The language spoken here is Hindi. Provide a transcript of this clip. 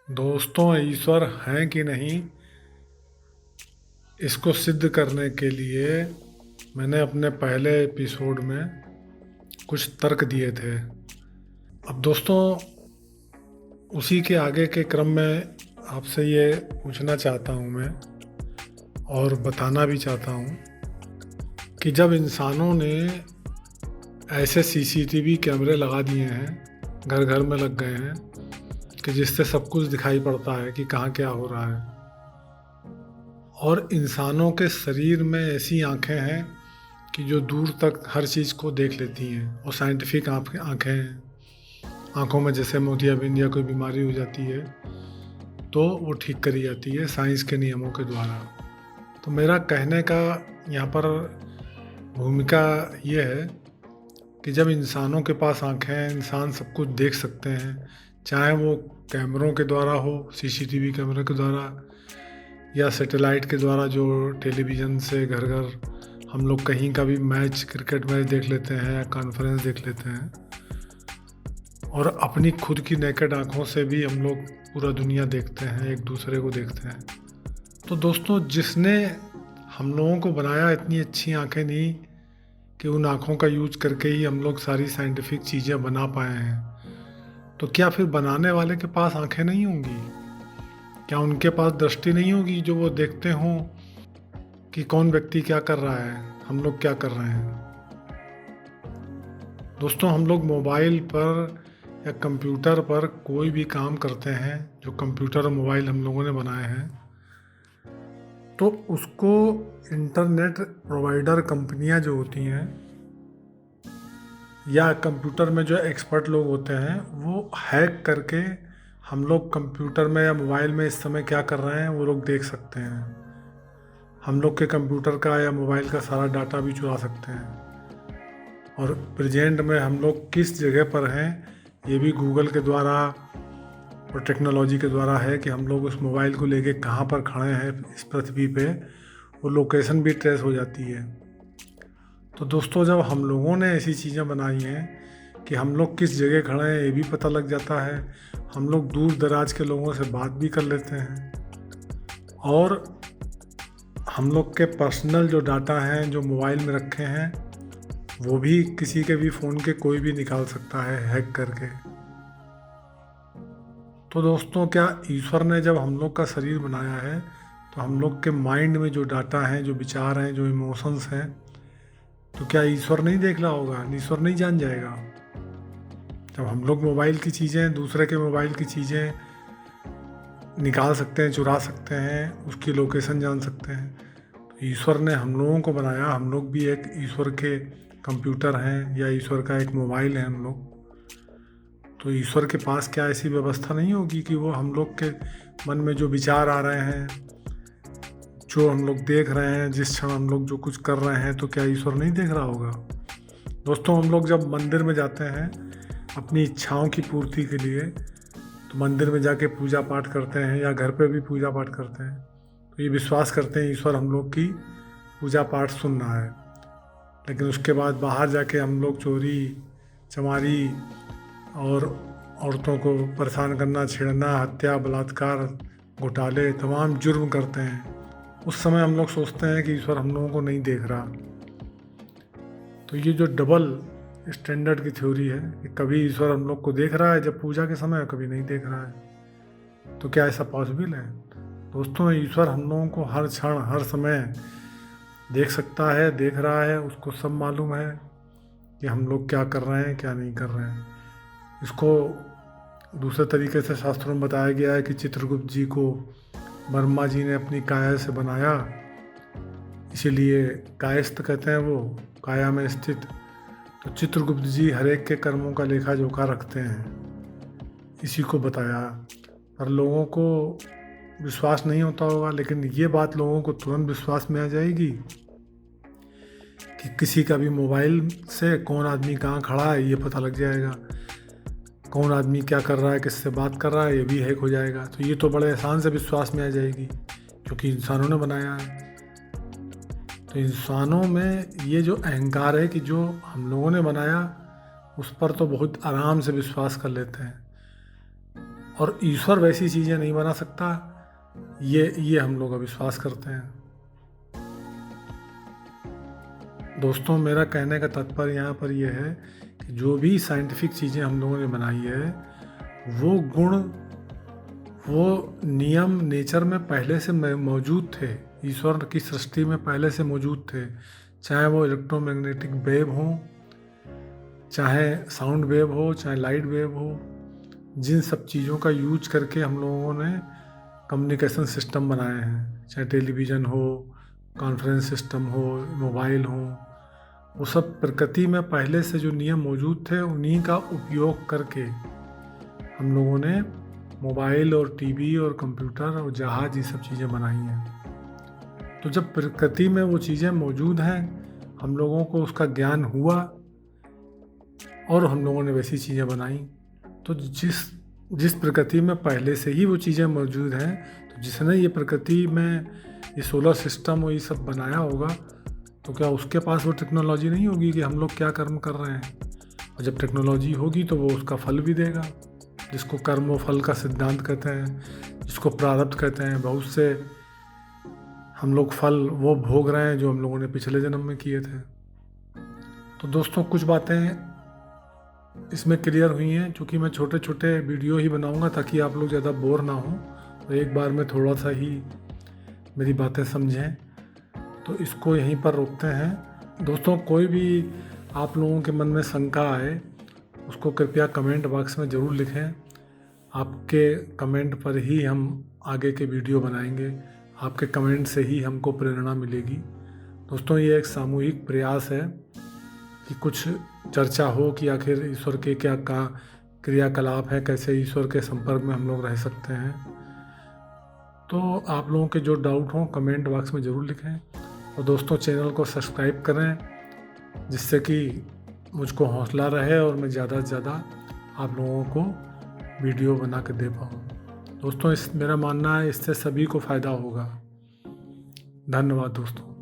दोस्तों, ईश्वर हैं कि नहीं, इसको सिद्ध करने के लिए मैंने अपने पहले एपिसोड में कुछ तर्क दिए थे। अब दोस्तों, उसी के आगे के क्रम में आपसे ये पूछना चाहता हूँ मैं, और बताना भी चाहता हूँ कि जब इंसानों ने ऐसे सीसीटीवी कैमरे लगा दिए हैं, घर घर में लग गए हैं, कि जिससे सब कुछ दिखाई पड़ता है कि कहाँ क्या हो रहा है, और इंसानों के शरीर में ऐसी आँखें हैं कि जो दूर तक हर चीज़ को देख लेती हैं, और साइंटिफिक आँखें हैं। आँखों में जैसे मोतियाबिंद या कोई बीमारी हो जाती है तो वो ठीक करी जाती है साइंस के नियमों के द्वारा। तो मेरा कहने का यहाँ पर भूमिका ये है कि जब इंसानों के पास आँखें हैं, इंसान सब कुछ देख सकते हैं, चाहे वो कैमरों के द्वारा हो, सीसीटीवी कैमरे के द्वारा, या सैटेलाइट के द्वारा, जो टेलीविज़न से घर घर हम लोग कहीं का भी मैच, क्रिकेट मैच देख लेते हैं या कॉन्फ्रेंस देख लेते हैं, और अपनी खुद की नेकेड आँखों से भी हम लोग पूरा दुनिया देखते हैं, एक दूसरे को देखते हैं। तो दोस्तों, जिसने हम लोगों को बनाया, इतनी अच्छी आँखें दी कि उन आँखों का यूज करके ही हम लोग सारी साइंटिफिक चीज़ें बना पाए हैं, तो क्या फिर बनाने वाले के पास आँखें नहीं होंगी? क्या उनके पास दृष्टि नहीं होगी जो वो देखते हों कि कौन व्यक्ति क्या कर रहा है, हम लोग क्या कर रहे हैं? दोस्तों, हम लोग मोबाइल पर या कंप्यूटर पर कोई भी काम करते हैं, जो कंप्यूटर और मोबाइल हम लोगों ने बनाए हैं, तो उसको इंटरनेट प्रोवाइडर कंपनियां जो होती हैं, या कंप्यूटर में जो एक्सपर्ट लोग होते हैं, वो हैक करके हम लोग कंप्यूटर में या मोबाइल में इस समय क्या कर रहे हैं वो लोग देख सकते हैं। हम लोग के कंप्यूटर का या मोबाइल का सारा डाटा भी चुरा सकते हैं, और प्रेजेंट में हम लोग किस जगह पर हैं ये भी गूगल के द्वारा और टेक्नोलॉजी के द्वारा है कि हम लोग उस मोबाइल को लेके कहाँ पर खड़े हैं इस पृथ्वी पे, वो लोकेशन भी ट्रेस हो जाती है। तो दोस्तों, जब हम लोगों ने ऐसी चीज़ें बनाई हैं कि हम लोग किस जगह खड़े हैं ये भी पता लग जाता है, हम लोग दूर दराज के लोगों से बात भी कर लेते हैं, और हम लोग के पर्सनल जो डाटा हैं जो मोबाइल में रखे हैं वो भी किसी के भी फ़ोन के कोई भी निकाल सकता है हैक करके। तो दोस्तों, क्या ईश्वर ने जब हम लोग का शरीर बनाया है तो हम लोग के माइंड में जो डाटा हैं, जो विचार हैं, जो इमोशंस हैं, तो क्या ईश्वर नहीं देख रहा होगा? ईश्वर नहीं जान जाएगा? जब हम लोग मोबाइल की चीज़ें, दूसरे के मोबाइल की चीज़ें निकाल सकते हैं, चुरा सकते हैं, उसकी लोकेशन जान सकते हैं, तो ईश्वर ने हम लोगों को बनाया, हम लोग भी एक ईश्वर के कंप्यूटर हैं या ईश्वर का एक मोबाइल है हम लोग। तो ईश्वर के पास क्या ऐसी व्यवस्था नहीं होगी कि वो हम लोग के मन में जो विचार आ रहे हैं, जो हम लोग देख रहे हैं, जिस क्षण हम लोग जो कुछ कर रहे हैं, तो क्या ईश्वर नहीं देख रहा होगा? दोस्तों, हम लोग जब मंदिर में जाते हैं अपनी इच्छाओं की पूर्ति के लिए, तो मंदिर में जाके पूजा पाठ करते हैं या घर पे भी पूजा पाठ करते हैं, तो ये विश्वास करते हैं ईश्वर हम लोग की पूजा पाठ सुन रहा है। लेकिन उसके बाद बाहर जाके हम लोग चोरी चमारी और औरतों को परेशान करना, छेड़ना, हत्या, बलात्कार, घोटाले, तमाम जुर्म करते हैं। उस समय हम लोग सोचते हैं कि ईश्वर हम लोगों को नहीं देख रहा। तो ये जो डबल स्टैंडर्ड की थ्योरी है कि कभी ईश्वर हम लोग को देख रहा है जब पूजा के समय, कभी नहीं देख रहा है, तो क्या ऐसा पॉसिबल है? दोस्तों, ईश्वर हम लोगों को हर क्षण, हर समय देख सकता है, देख रहा है, उसको सब मालूम है कि हम लोग क्या कर रहे हैं, क्या नहीं कर रहे हैं। इसको दूसरे तरीके से शास्त्रों में बताया गया है कि चित्रगुप्त जी को ब्रह्मा जी ने अपनी काया से बनाया, इसीलिए कायस्थ कहते हैं वो, काया में स्थित। तो चित्रगुप्त जी हर एक के कर्मों का लेखा जोखा रखते हैं, इसी को बताया। पर लोगों को विश्वास नहीं होता होगा, लेकिन ये बात लोगों को तुरंत विश्वास में आ जाएगी कि किसी का भी मोबाइल से कौन आदमी कहाँ खड़ा है ये पता लग जाएगा, कौन आदमी क्या कर रहा है, किससे बात कर रहा है, ये भी हैक हो जाएगा। तो ये तो बड़े आसान से विश्वास में आ जाएगी, क्योंकि इंसानों ने बनाया है। तो इंसानों में ये जो अहंकार है कि जो हम लोगों ने बनाया, उस पर तो बहुत आराम से विश्वास कर लेते हैं। और ईश्वर वैसी चीज़ें नहीं बना सकता, ये हम लोग अविश्वास करते हैं। दोस्तों, मेरा कहने का तात्पर्य यहाँ पर यह है कि जो भी साइंटिफिक चीज़ें हम लोगों ने बनाई है, वो गुण, वो नियम नेचर में पहले से मौजूद थे, ईश्वर की सृष्टि में पहले से मौजूद थे। चाहे वो इलेक्ट्रोमैग्नेटिक वेव हो, चाहे साउंड वेव हो, चाहे लाइट वेव हो, जिन सब चीज़ों का यूज करके हम लोगों ने कम्युनिकेशन सिस्टम बनाए हैं, चाहे टेलीविज़न हो, कॉन्फ्रेंस सिस्टम हो, मोबाइल हो, वो सब प्रकृति में पहले से जो नियम मौजूद थे उन्हीं का उपयोग करके हम लोगों ने मोबाइल और टीवी और कंप्यूटर और जहाज, ये सब चीज़ें बनाई हैं। तो जब प्रकृति में वो चीज़ें मौजूद हैं, हम लोगों को उसका ज्ञान हुआ और हम लोगों ने वैसी चीज़ें बनाई। तो जिस प्रकृति में पहले से ही वो चीज़ें मौजूद हैं, तो जिसने ये प्रकृति में ये सोलर सिस्टम और ये सब बनाया होगा, तो क्या उसके पास वो टेक्नोलॉजी नहीं होगी कि हम लोग क्या कर्म कर रहे हैं? और जब टेक्नोलॉजी होगी तो वो उसका फल भी देगा, जिसको कर्म और फल का सिद्धांत कहते हैं, जिसको प्रारब्ध कहते हैं। बहुत से हम लोग फल वो भोग रहे हैं जो हम लोगों ने पिछले जन्म में किए थे। तो दोस्तों, कुछ बातें इसमें क्लियर हुई हैं, क्योंकि मैं छोटे छोटे वीडियो ही बनाऊंगा ताकि आप लोग ज़्यादा बोर ना हो, तो एक बार में थोड़ा सा ही मेरी बातें समझें। तो इसको यहीं पर रोकते हैं। दोस्तों, कोई भी आप लोगों के मन में शंका आए, उसको कृपया कमेंट बॉक्स में ज़रूर लिखें। आपके कमेंट पर ही हम आगे के वीडियो बनाएंगे, आपके कमेंट से ही हमको प्रेरणा मिलेगी। दोस्तों, ये एक सामूहिक प्रयास है कि कुछ चर्चा हो कि आखिर ईश्वर के क्या क्रियाकलाप है, कैसे ईश्वर के संपर्क में हम लोग रह सकते हैं। तो आप लोगों के जो डाउट हों कमेंट बॉक्स में ज़रूर लिखें। और दोस्तों, चैनल को सब्सक्राइब करें, जिससे कि मुझको हौसला रहे और मैं ज़्यादा से ज़्यादा आप लोगों को वीडियो बना के दे पाऊँ। दोस्तों, मेरा मानना है इससे सभी को फ़ायदा होगा। धन्यवाद दोस्तों।